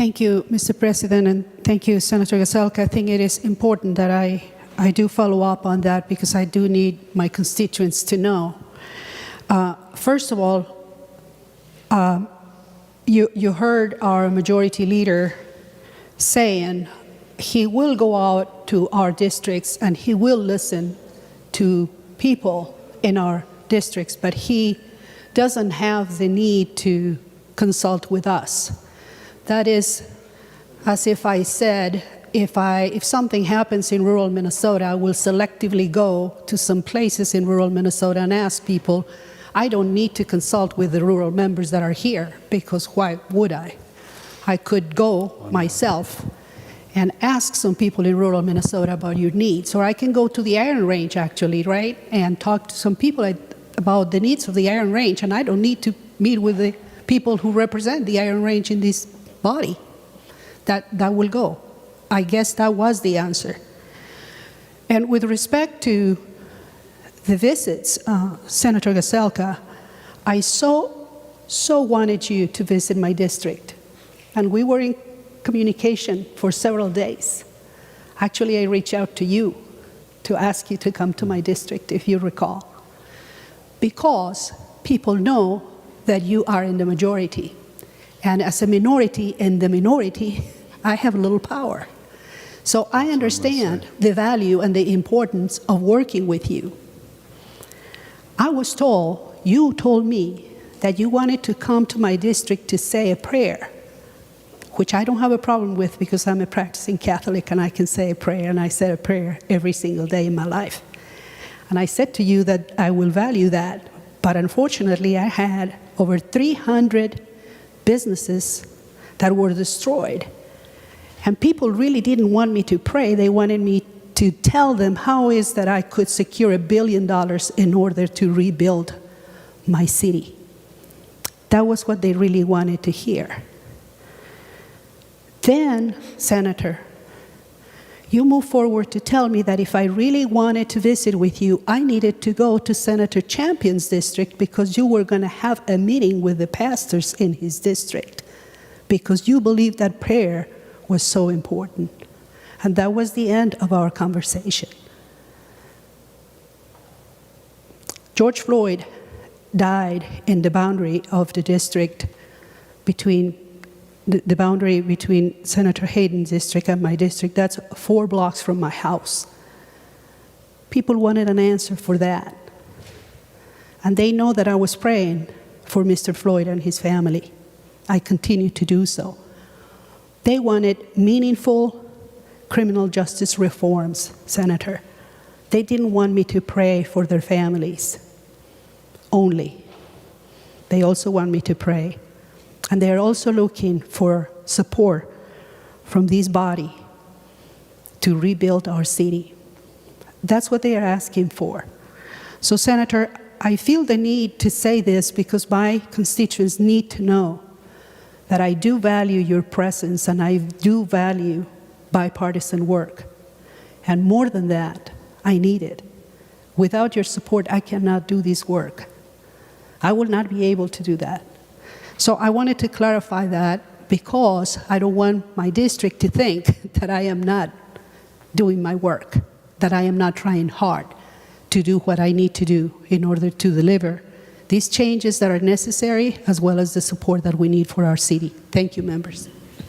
Thank you, Mr. President, and thank you, Senator Gazelka. I think it is important that I do follow up on that because I do need my constituents to know. First of all, you heard our majority leader saying he will go out to our districts and he will listen to people in our districts, but he doesn't have the need to consult with us. That is as if I said, if something happens in rural Minnesota, I will selectively go to some places in rural Minnesota and ask people. I don't need to consult with the rural members that are here, because why would I? I could go myself and ask some people in rural Minnesota about your needs. Or I can go to the Iron Range, actually, right, and talk to some people about the needs of the Iron Range, and I don't need to meet with the people who represent the Iron Range in this body. That will go. I guess that was the answer. And with respect to the visits, Senator Gazelka, I so wanted you to visit my district. And we were in communication for several days. Actually, I reached out to you to ask you to come to my district, if you recall. Because people know that you are in the majority. And as a minority in the minority, I have little power. So I understand the value and the importance of working with you. I was told, you told me that you wanted to come to my district to say a prayer, which I don't have a problem with because I'm a practicing Catholic and I can say a prayer, and I say a prayer every single day in my life. And I said to you that I will value that, but unfortunately I had over 300 businesses that were destroyed. And people really didn't want me to pray. They wanted me to tell them how is that I could secure $1 billion in order to rebuild my city. That was what they really wanted to hear. Then, Senator, you moved forward to tell me that if I really wanted to visit with you, I needed to go to Senator Champion's district because you were going to have a meeting with the pastors in his district because you believed that prayer was so important. And that was the end of our conversation. George Floyd died in the boundary of the district between the boundary between Senator Hayden's district and my district. That's 4 blocks from my house. People wanted an answer for that. And they know that I was praying for Mr. Floyd and his family. I continue to do so. They wanted meaningful criminal justice reforms, Senator. They didn't want me to pray for their families only. They also want me to pray. And they're also looking for support from this body to rebuild our city. That's what they are asking for. So, Senator, I feel the need to say this because my constituents need to know that I do value your presence and I do value bipartisan work. And more than that, I need it. Without your support, I cannot do this work. I will not be able to do that. So I wanted to clarify that because I don't want my district to think that I am not doing my work, that I am not trying hard to do what I need to do in order to deliver these changes that are necessary, as well as the support that we need for our city. Thank you, members.